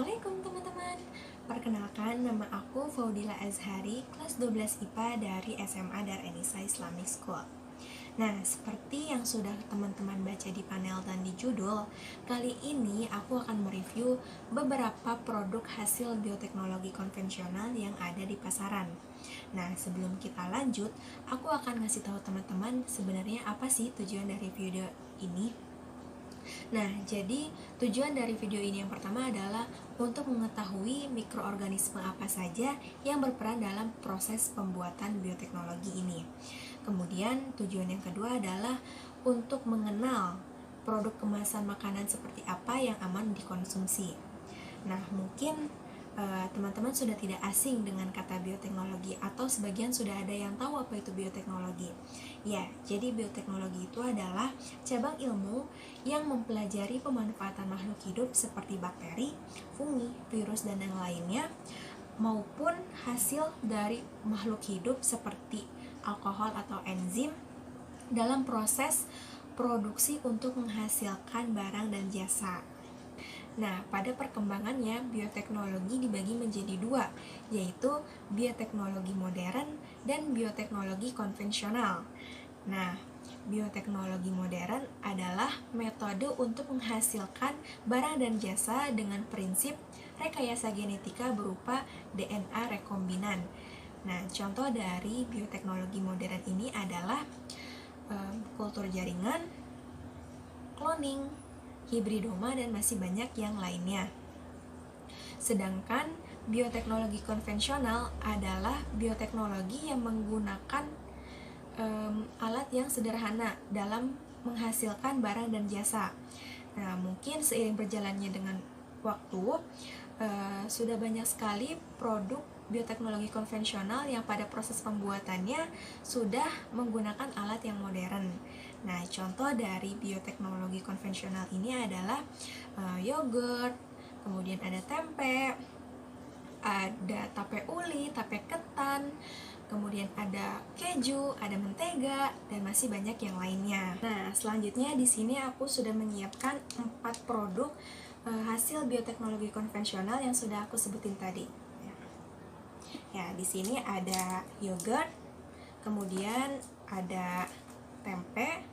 Assalamualaikum teman-teman. Perkenalkan, nama aku Faudila Azhari, kelas 12 IPA dari SMA Dar-en-Nisa Islamic School. Nah, seperti yang sudah teman-teman baca di panel dan di judul, kali ini aku akan mereview beberapa produk hasil bioteknologi konvensional yang ada di pasaran. Nah, sebelum kita lanjut, aku akan ngasih tahu teman-teman sebenarnya apa sih tujuan dari video ini. Nah, jadi tujuan dari video ini yang pertama adalah untuk mengetahui mikroorganisme apa saja yang berperan dalam proses pembuatan bioteknologi ini. Kemudian tujuan yang kedua adalah untuk mengenal produk kemasan makanan seperti apa yang aman dikonsumsi. Nah, mungkin teman-teman sudah tidak asing dengan kata bioteknologi, atau sebagian sudah ada yang tahu apa itu bioteknologi. Ya, jadi bioteknologi itu adalah cabang ilmu yang mempelajari pemanfaatan makhluk hidup seperti bakteri, fungi, virus, dan yang lainnya, maupun hasil dari makhluk hidup seperti alkohol atau enzim dalam proses produksi untuk menghasilkan barang dan jasa. Nah, pada perkembangannya, bioteknologi dibagi menjadi dua, yaitu bioteknologi modern dan bioteknologi konvensional. Nah, bioteknologi modern adalah metode untuk menghasilkan barang dan jasa dengan prinsip rekayasa genetika berupa DNA rekombinan. Nah, contoh dari bioteknologi modern ini adalah kultur jaringan, cloning, hibridoma, dan masih banyak yang lainnya. Sedangkan bioteknologi konvensional adalah bioteknologi yang menggunakan alat yang sederhana dalam menghasilkan barang dan jasa. Nah, mungkin seiring berjalannya dengan waktu, sudah banyak sekali produk bioteknologi konvensional yang pada proses pembuatannya sudah menggunakan alat yang modern. Nah, contoh dari bioteknologi konvensional ini adalah yogurt, kemudian ada tempe, ada tape uli, tape ketan, kemudian ada keju, ada mentega, dan masih banyak yang lainnya. Nah, selanjutnya di sini aku sudah menyiapkan 4 produk hasil bioteknologi konvensional yang sudah aku sebutin tadi. Ya, di sini ada yogurt, kemudian ada tempe,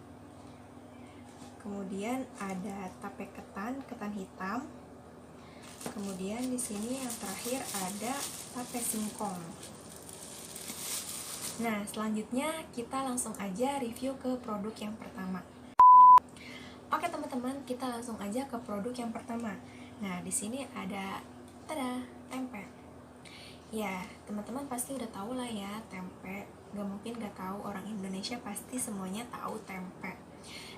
kemudian ada tape ketan, ketan hitam, kemudian di sini yang terakhir ada tape singkong. Nah, selanjutnya kita langsung aja review ke produk yang pertama. Oke teman-teman, kita langsung aja ke produk yang pertama. Nah, di sini ada tempe. Ya, teman-teman pasti udah tahu lah ya tempe. Gak mungkin gak tahu, orang Indonesia pasti semuanya tahu tempe.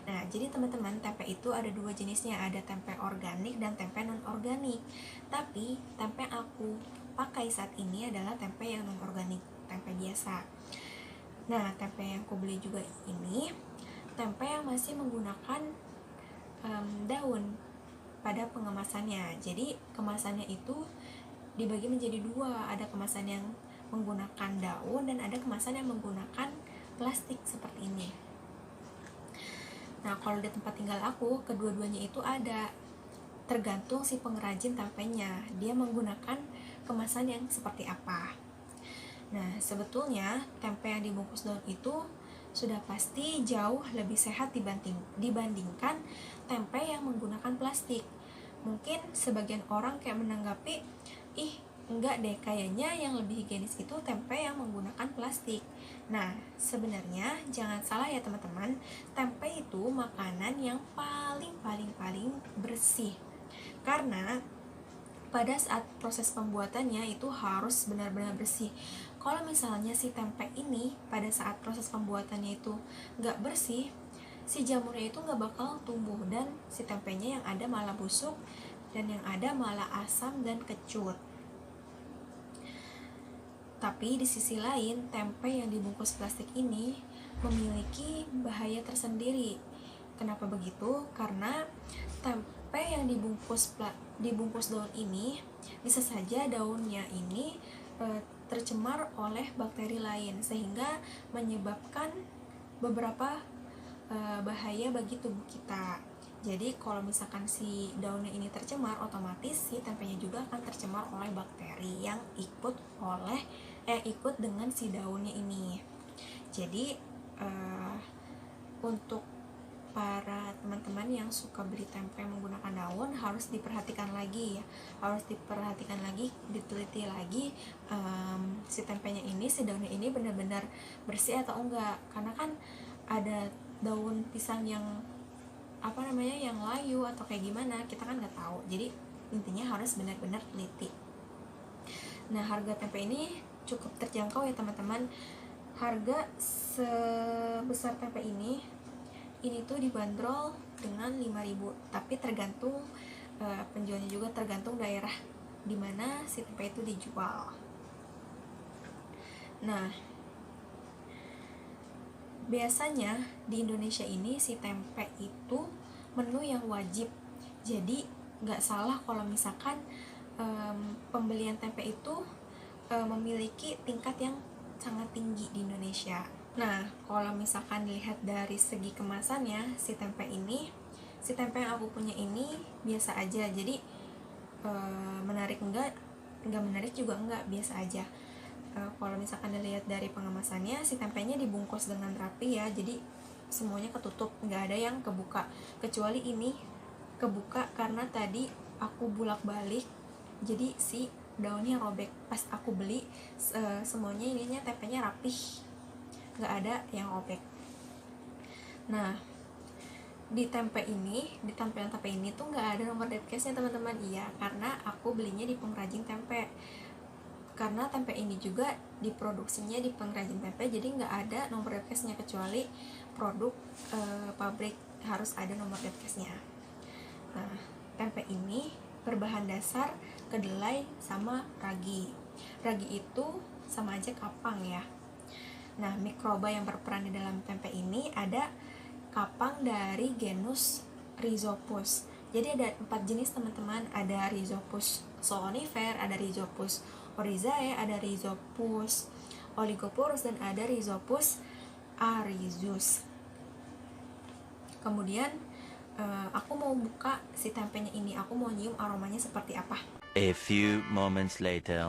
Nah, jadi teman-teman, tempe itu ada dua jenisnya, ada tempe organik dan tempe non-organik. Tapi tempe yang aku pakai saat ini adalah tempe yang non-organik, tempe biasa. Nah, tempe yang aku beli juga ini tempe yang masih menggunakan daun pada pengemasannya. Jadi kemasannya itu dibagi menjadi dua, ada kemasan yang menggunakan daun dan ada kemasan yang menggunakan plastik seperti ini. Nah, kalau di tempat tinggal aku, kedua-duanya itu ada, tergantung si pengrajin tempenya, dia menggunakan kemasan yang seperti apa. Nah, sebetulnya tempe yang dibungkus daun itu sudah pasti jauh lebih sehat dibandingkan tempe yang menggunakan plastik. Mungkin sebagian orang kayak menanggapi, enggak deh, kayaknya yang lebih higienis itu tempe yang menggunakan plastik. Nah, sebenarnya jangan salah ya teman-teman, tempe itu makanan yang paling bersih. Karena pada saat proses pembuatannya itu harus benar-benar bersih. Kalau misalnya si tempe ini pada saat proses pembuatannya itu nggak bersih, si jamurnya itu nggak bakal tumbuh dan si tempenya yang ada malah busuk dan yang ada malah asam dan kecut. Tapi di sisi lain, tempe yang dibungkus plastik ini memiliki bahaya tersendiri. Kenapa begitu? Karena tempe yang dibungkus daun ini bisa saja daunnya ini tercemar oleh bakteri lain sehingga menyebabkan beberapa bahaya bagi tubuh kita. Jadi kalau misalkan si daunnya ini tercemar, otomatis si tempenya juga akan tercemar oleh bakteri yang ikut dengan si daunnya ini. Jadi untuk para teman-teman yang suka beli tempe menggunakan daun harus diperhatikan lagi ya, diteliti lagi si tempenya ini, si daunnya ini benar-benar bersih atau enggak, karena kan ada daun pisang yang yang layu atau kayak gimana, kita kan nggak tahu. Jadi intinya harus benar-benar teliti. Nah, harga tempe ini cukup terjangkau ya teman-teman. Harga sebesar tempe ini tuh dibanderol dengan 5.000, tapi tergantung penjualnya juga, tergantung daerah di mana si tempe itu dijual. Nah, biasanya di Indonesia ini si tempe itu menu yang wajib. Jadi nggak salah kalau misalkan pembelian tempe itu memiliki tingkat yang sangat tinggi di Indonesia. Nah, kalau misalkan dilihat dari segi kemasannya, si tempe yang aku punya ini biasa aja. Jadi menarik enggak menarik juga enggak, biasa aja. Kalau misalkan dilihat dari pengemasannya, si tempenya dibungkus dengan rapi ya, jadi semuanya ketutup, nggak ada yang kebuka. Kecuali ini kebuka karena tadi aku bolak-balik, jadi si daunnya robek. Pas aku beli semuanya ininya tempenya rapih, nggak ada yang robek. Nah, di tampilan tempe ini tuh nggak ada nomor depkesnya teman-teman. Iya, karena aku belinya di pengrajin tempe. Karena tempe ini juga diproduksinya di pengrajin tempe, jadi nggak ada nomor depkesnya, kecuali produk pabrik harus ada nomor depkesnya. Nah, tempe ini berbahan dasar kedelai sama ragi. Ragi itu sama aja kapang ya. Nah, mikroba yang berperan di dalam tempe ini ada kapang dari genus Rhizopus. Jadi ada 4 jenis teman-teman, ada Rhizopus solonifer, ada Rhizopus oryzae, ada Rhizopus oligoporus, dan ada Rhizopus aryzus. Kemudian aku mau buka si tempenya ini, aku mau nyium aromanya seperti apa. A few moments later.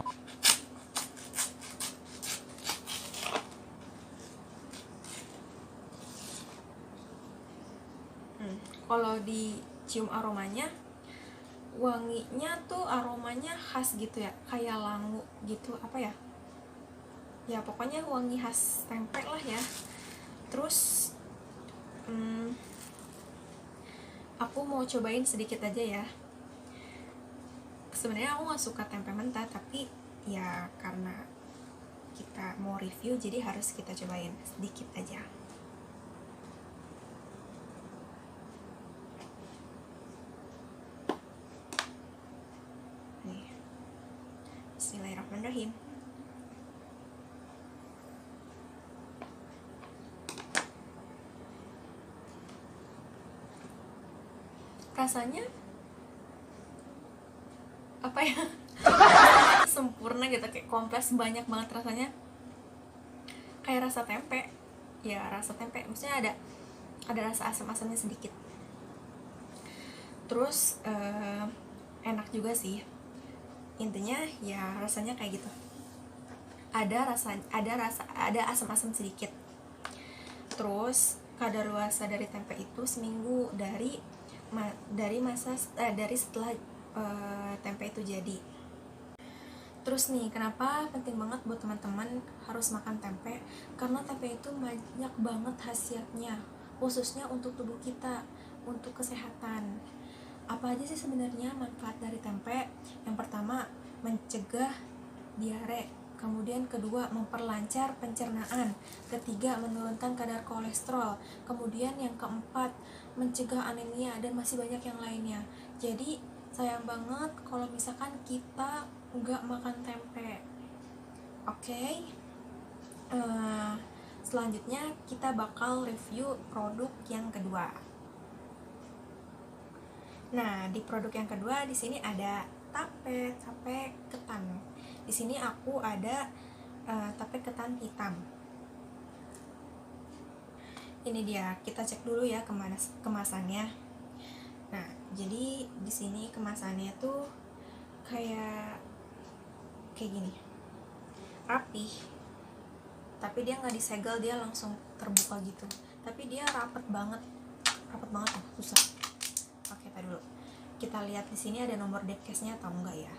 Kalau dicium aromanya, wanginya tuh aromanya khas gitu ya, kayak langu gitu, ya pokoknya wangi khas tempe lah ya. Terus aku mau cobain sedikit aja ya. Sebenarnya aku nggak suka tempe mentah, tapi ya karena kita mau review jadi harus kita cobain sedikit aja. Bismillahirrahmanirrahim. Rasanya sempurna gitu, kayak kompleks, banyak banget rasanya, kayak rasa tempe ya, maksudnya ada rasa asam-asamnya sedikit. Terus enak juga sih, intinya ya rasanya kayak gitu, ada asam-asam sedikit. Terus kadaluarsa dari tempe itu seminggu dari setelah tempe itu jadi. Terus nih, kenapa penting banget buat teman-teman harus makan tempe? Karena tempe itu banyak banget khasiatnya, khususnya untuk tubuh kita, untuk kesehatan. Apa aja sih sebenarnya manfaat dari tempe? Yang pertama, mencegah diare. Kemudian kedua, memperlancar pencernaan. Ketiga, menurunkan kadar kolesterol. Kemudian yang keempat, mencegah anemia, dan masih banyak yang lainnya. Jadi sayang banget kalau misalkan kita nggak makan tempe. Oke. Selanjutnya kita bakal review produk yang kedua. Nah, di produk yang kedua di sini ada tape ketan. Di sini aku ada tape ketan hitam. Ini dia, kita cek dulu ya kemasannya. Nah, jadi di sini kemasannya tuh kayak gini, rapih, tapi dia nggak disegel, dia langsung terbuka gitu. Tapi dia rapet banget loh, susah. Oke, tadi dulu kita lihat di sini ada nomor depcase-nya atau enggak ya.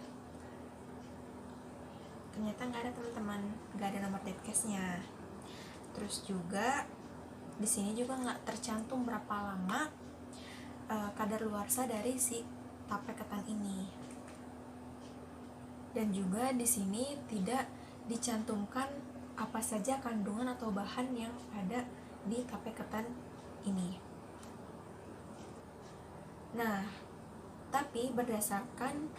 Ternyata nggak ada teman-teman, nggak ada nomor depcase-nya. Terus juga di sini juga nggak tercantum berapa lama kadaluarsa dari si tape ketan ini. Dan juga di sini tidak dicantumkan apa saja kandungan atau bahan yang ada di tape ketan ini. Nah, tapi berdasarkan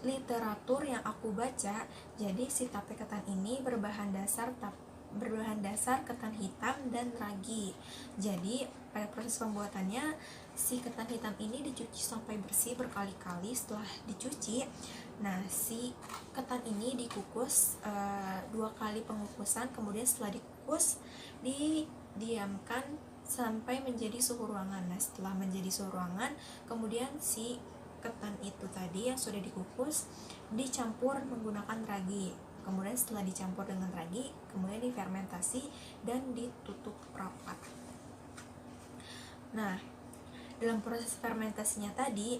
literatur yang aku baca, jadi si tape ketan ini berbahan dasar ketan hitam dan ragi. Jadi pada proses pembuatannya, si ketan hitam ini dicuci sampai bersih berkali-kali. Setelah dicuci, nah si ketan ini dikukus 2 kali pengukusan. Kemudian setelah dikukus, didiamkan sampai menjadi suhu ruangan. Nah, setelah menjadi suhu ruangan, kemudian si ketan itu tadi yang sudah dikukus dicampur menggunakan ragi. Kemudian setelah dicampur dengan ragi, kemudian difermentasi dan ditutup rapat. Nah, dalam proses fermentasinya tadi,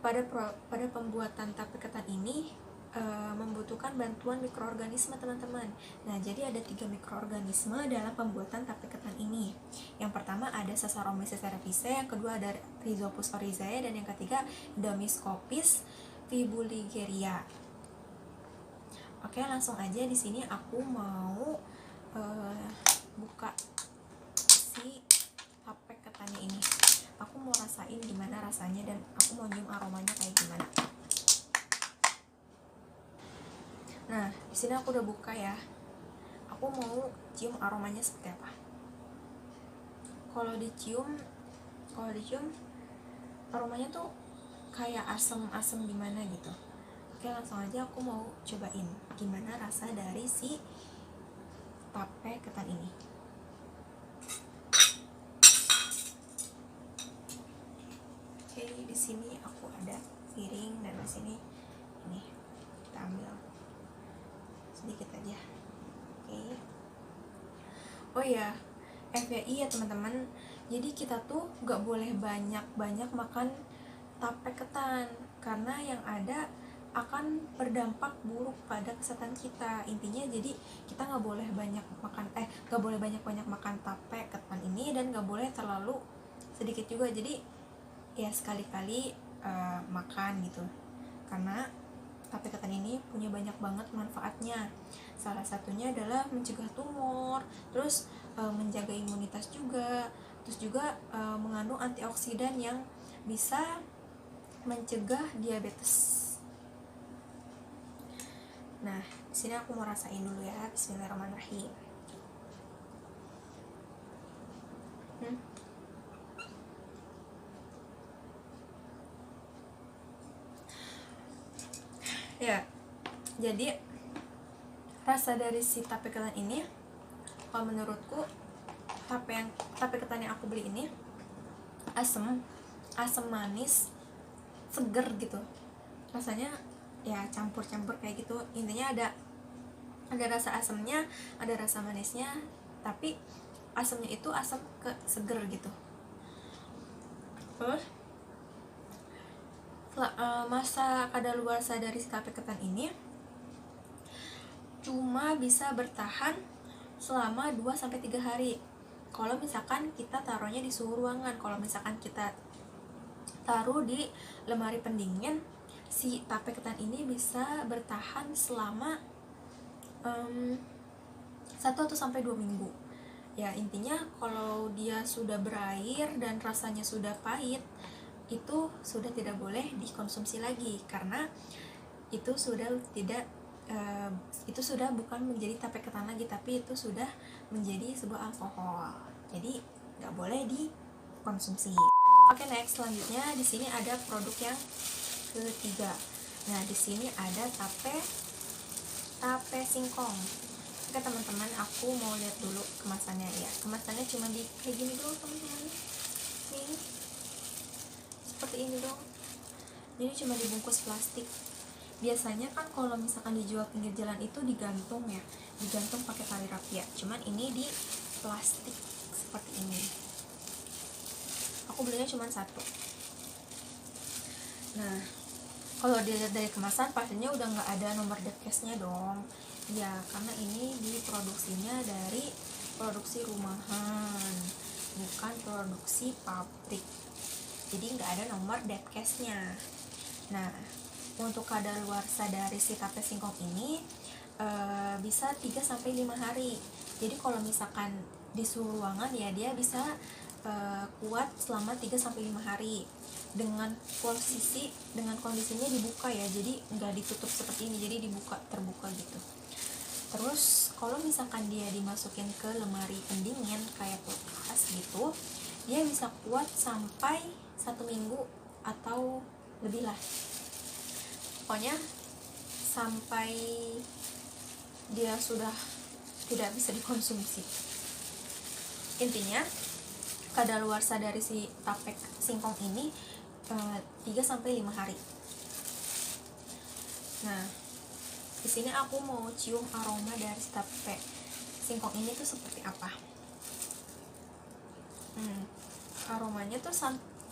pada pembuatan tape ketan ini membutuhkan bantuan mikroorganisme, teman-teman. Nah, jadi ada 3 mikroorganisme dalam pembuatan tape ketan ini. Yang pertama ada Saccharomyces cerevisiae, yang kedua ada Rhizopus oryzae, dan yang ketiga Domyscopis fibuligeria. Oke, langsung aja. Di sini aku mau buka si tape ketannya ini. Aku mau rasain gimana rasanya dan aku mau nyium aromanya kayak gimana. Nah, di sini aku udah buka ya. Aku mau cium aromanya seperti apa. Kalau dicium aromanya tuh kayak asem-asem gimana gitu. Oke, langsung aja aku mau cobain gimana rasa dari si tape ketan ini. Oke, di sini aku ada piring dan di sini ini kita ambil sedikit aja. Oke. Oh ya, FYI ya teman-teman. Jadi kita tuh nggak boleh banyak makan tape ketan, karena yang ada akan berdampak buruk pada kesehatan kita. Intinya jadi kita nggak boleh banyak makan tape ketan ini, dan nggak boleh terlalu sedikit juga. Jadi ya sekali-kali makan gitu, karena tape ketan ini punya banyak banget manfaatnya. Salah satunya adalah mencegah tumor, terus menjaga imunitas juga, terus juga mengandung antioksidan yang bisa mencegah diabetes. Nah, di sini aku mau rasain dulu ya. Bismillahirrahmanirrahim. Ya, jadi rasa dari si tape ketan ini, kalau menurutku tape ketan yang aku beli ini asam manis, seger gitu. Rasanya ya campur-campur kayak gitu. Intinya ada rasa asamnya, ada rasa manisnya, tapi asamnya itu asam ke seger gitu. Terus masa kadaluarsa dari si tape ketan ini cuma bisa bertahan selama 2-3 hari. Kalau misalkan kita taruhnya di suhu ruangan. Kalau misalkan kita taruh di lemari pendingin, si tape ketan ini bisa bertahan selama 1-2 minggu. Ya, intinya kalau dia sudah berair dan rasanya sudah pahit, itu sudah tidak boleh dikonsumsi lagi, karena itu sudah bukan menjadi tape ketan lagi, tapi itu sudah menjadi sebuah alkohol. Jadi nggak boleh dikonsumsi. Oke, next, selanjutnya di sini ada produk yang ketiga. Nah, di sini ada tape singkong. Oke teman-teman, aku mau lihat dulu kemasannya ya. Kemasannya cuma di kayak gini dulu teman-teman. Nih. seperti ini dong. Jadi cuma dibungkus plastik. Biasanya kan kalau misalkan dijual pinggir jalan itu digantung ya, digantung pakai tali rapia. Cuman ini di plastik seperti ini. Aku belinya cuma satu. Nah, kalau dilihat dari kemasan pastinya udah nggak ada nomor depkesnya dong. Ya, karena ini diproduksinya dari produksi rumahan, bukan produksi pabrik. Jadi nggak ada nomor depkesnya. Nah, untuk kadaluarsa dari si tape singkong ini bisa 3-5 hari. Jadi kalau misalkan di suhu ruangan ya dia bisa kuat selama 3-5 hari dengan kondisinya dibuka ya, jadi nggak ditutup seperti ini, jadi terbuka gitu. Terus kalau misalkan dia dimasukin ke lemari pendingin kayak kulkas gitu, dia bisa kuat sampai 1 minggu atau lebih lah, pokoknya sampai dia sudah tidak bisa dikonsumsi. Intinya kadaluarsa dari si tape singkong ini 3-5 hari. Nah, di sini aku mau cium aroma dari si tape singkong ini tuh seperti apa. Aromanya tuh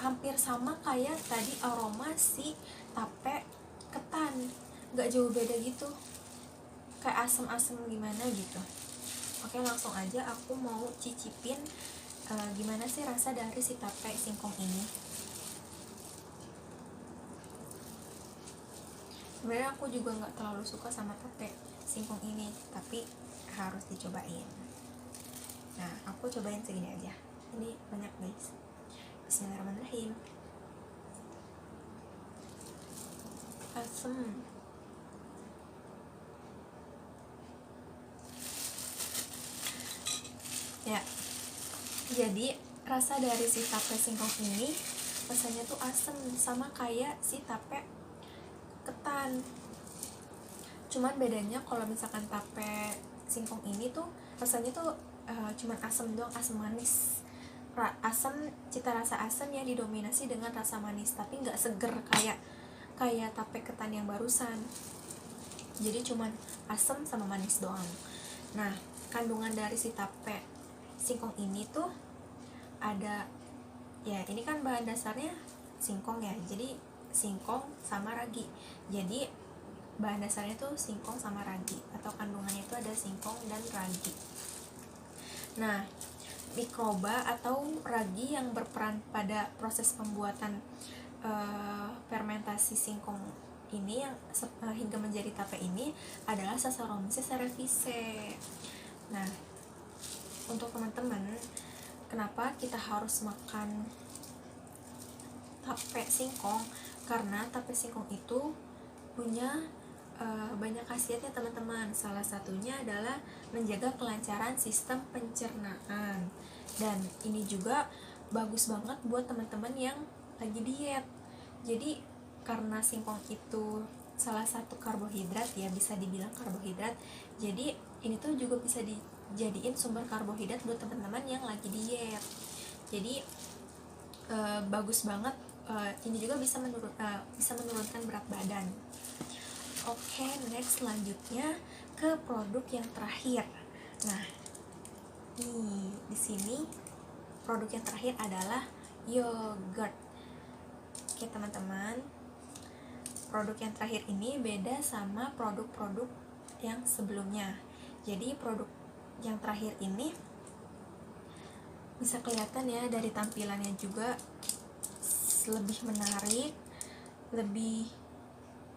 hampir sama kayak tadi aroma si tape ketan, nggak jauh beda gitu, kayak asem-asem gimana gitu. Oke, langsung aja aku mau cicipin gimana sih rasa dari si tape singkong ini. Sebenarnya aku juga nggak terlalu suka sama tape singkong ini, tapi harus dicobain. Nah, aku cobain segini aja, ini banyak guys. Bismillahirrahmanirrahim. Asem. Ya, jadi rasa dari si tape singkong ini rasanya tuh asem, sama kayak si tape ketan. Cuman bedanya kalau misalkan tape singkong ini tuh rasanya tuh cuman asem doang, asem manis. Asem, cita rasa asem ya didominasi dengan rasa manis, tapi nggak seger kayak tape ketan yang barusan. Jadi cuman asem sama manis doang. Nah, kandungan dari si tape singkong ini tuh ada, ya ini kan bahan dasarnya singkong ya, jadi singkong sama ragi. Jadi bahan dasarnya tuh singkong sama ragi, atau kandungannya itu ada singkong dan ragi. Nah, mikroba atau ragi yang berperan pada proses pembuatan fermentasi singkong ini yang hingga menjadi tape ini adalah Saccharomyces cerevisiae. Nah, untuk teman-teman, kenapa kita harus makan tape singkong? Karena tape singkong itu punya banyak khasiatnya teman-teman. Salah satunya adalah menjaga kelancaran sistem pencernaan, dan ini juga bagus banget buat teman-teman yang lagi diet. Jadi karena singkong itu salah satu karbohidrat ya, bisa dibilang karbohidrat, jadi ini tuh juga bisa dijadiin sumber karbohidrat buat teman-teman yang lagi diet. Jadi bagus banget. Ini juga bisa menurunkan berat badan. Oke, next selanjutnya ke produk yang terakhir. Nah, di sini produk yang terakhir adalah yogurt. Oke teman-teman, produk yang terakhir ini beda sama produk-produk yang sebelumnya. Jadi produk yang terakhir ini bisa kelihatan ya dari tampilannya juga lebih menarik, lebih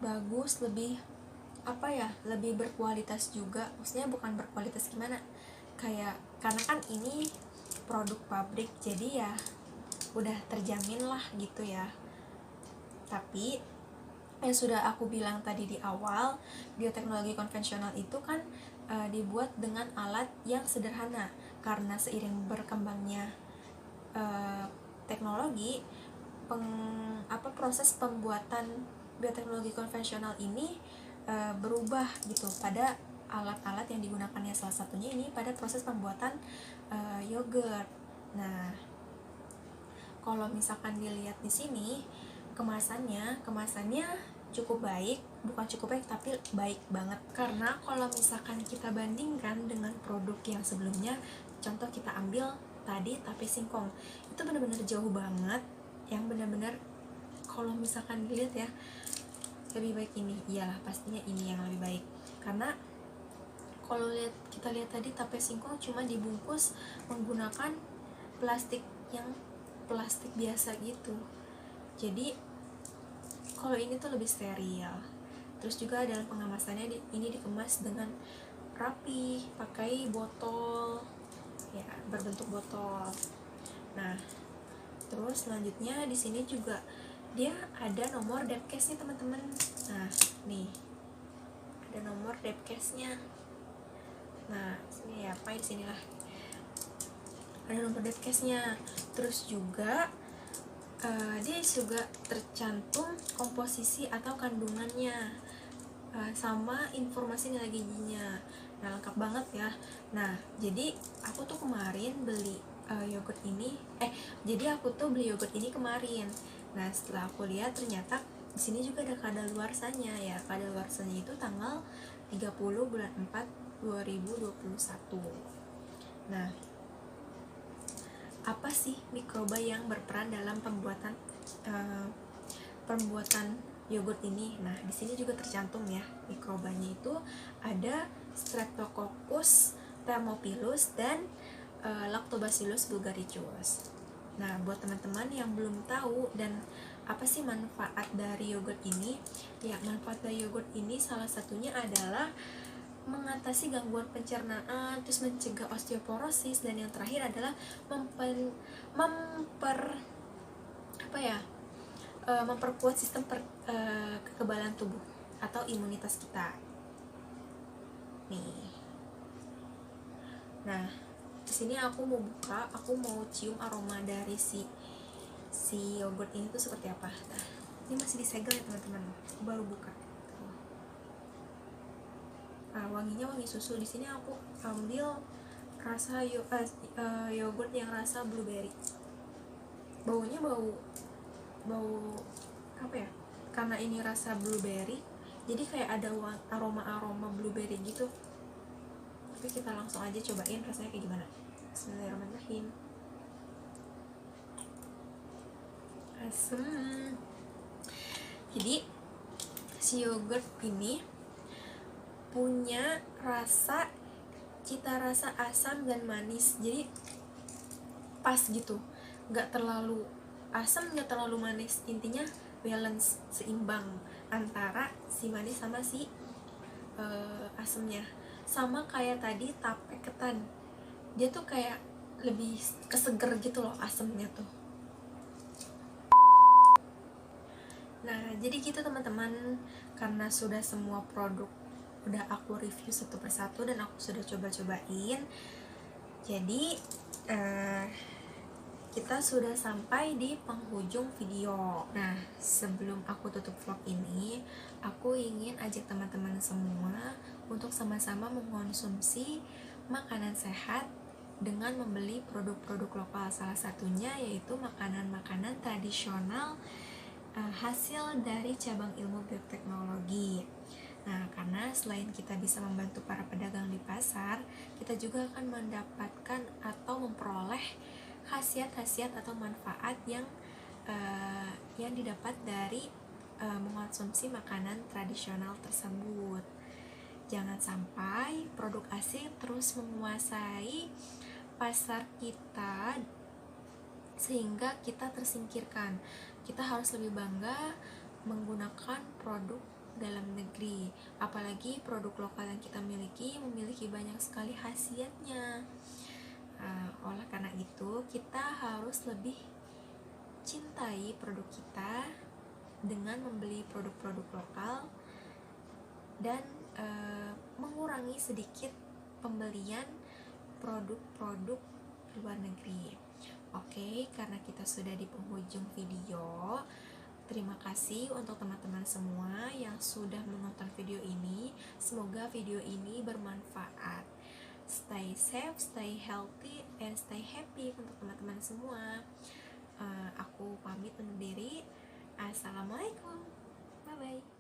bagus, lebih lebih berkualitas juga. Maksudnya bukan berkualitas gimana, karena kan ini produk pabrik, jadi ya udah terjamin lah gitu ya. Tapi yang sudah aku bilang tadi di awal, bioteknologi konvensional itu kan dibuat dengan alat yang sederhana, karena seiring berkembangnya teknologi, proses pembuatan bioteknologi konvensional ini berubah gitu pada alat-alat yang digunakannya. Salah satunya ini pada proses pembuatan yogurt. Nah, kalau misalkan dilihat di sini kemasannya cukup baik, bukan cukup baik tapi baik banget. Karena kalau misalkan kita bandingkan dengan produk yang sebelumnya, contoh kita ambil tadi tape singkong, itu benar-benar jauh banget, yang benar-benar kalau misalkan dilihat ya lebih baik ini. Iyalah pastinya ini yang lebih baik, karena kalau kita lihat tadi tape singkong cuma dibungkus menggunakan plastik yang plastik biasa gitu. Jadi kalau ini tuh lebih steril. Terus juga dalam pengemasannya ini dikemas dengan rapi, pakai botol ya, berbentuk botol. Nah, terus selanjutnya di sini juga dia ada nomor depcase nih teman-teman. Nah, nih ada nomor depcase-nya. Nah, sini ya, apa di sinilah. Ada nomor depcase-nya. Terus juga dia juga tercantum komposisi atau kandungannya, sama informasi nilai gizinya. Nah, lengkap banget ya. Nah, jadi aku tuh kemarin beli yogurt ini beli yogurt ini kemarin. Nah, setelah aku lihat ternyata di sini juga ada kadaluarsanya ya. Kadaluarsanya itu tanggal 30 bulan 4 2021. Nah, apa sih mikroba yang berperan dalam pembuatan yogurt ini? Nah, di sini juga tercantum ya, mikrobanya itu ada Streptococcus thermophilus dan Lactobacillus bulgaricus. Nah, buat teman-teman yang belum tahu dan apa sih manfaat dari yogurt ini? Ya, manfaat dari yogurt ini salah satunya adalah mengatasi gangguan pencernaan, terus mencegah osteoporosis, dan yang terakhir adalah memperkuat sistem kekebalan tubuh atau imunitas kita. Nih. Nah, di sini aku mau cium aroma dari si yogurt ini tuh seperti apa. Nah, ini masih disegel ya teman-teman. Aku baru buka. Wanginya wangi susu. Di sini aku ambil rasa yogurt yang rasa blueberry. Baunya bau apa ya? Karena ini rasa blueberry, jadi kayak ada aroma blueberry gitu. Tapi kita langsung aja cobain rasanya kayak gimana. Bismillahirrahmanirrahim. Asem. Jadi si yogurt ini punya cita rasa asam dan manis, jadi pas gitu, nggak terlalu asam nggak terlalu manis, intinya balance, seimbang antara si manis sama si asamnya. Sama kayak tadi tape ketan, dia tuh kayak lebih keseger gitu loh asamnya tuh. Nah, jadi gitu teman-teman, karena sudah semua produk udah aku review satu persatu dan aku sudah coba-cobain, jadi kita sudah sampai di penghujung video. Nah, sebelum aku tutup vlog ini, aku ingin ajak teman-teman semua untuk sama-sama mengkonsumsi makanan sehat dengan membeli produk-produk lokal. Salah satunya yaitu makanan-makanan tradisional hasil dari cabang ilmu bioteknologi. Nah, karena selain kita bisa membantu para pedagang di pasar, kita juga akan mendapatkan atau memperoleh khasiat-khasiat atau manfaat yang didapat dari mengonsumsi makanan tradisional tersebut. Jangan sampai produk asing terus menguasai pasar kita sehingga kita tersingkirkan. Kita harus lebih bangga menggunakan produk dalam negeri, apalagi produk lokal yang kita memiliki banyak sekali khasiatnya. Oleh karena itu, kita harus lebih cintai produk kita dengan membeli produk-produk lokal dan mengurangi sedikit pembelian produk-produk luar negeri. Oke, karena kita sudah di penghujung video, terima kasih untuk teman-teman semua yang sudah menonton video ini. Semoga video ini bermanfaat. Stay safe, stay healthy, and stay happy untuk teman-teman semua. Aku pamit undur diri. Assalamualaikum. Bye bye.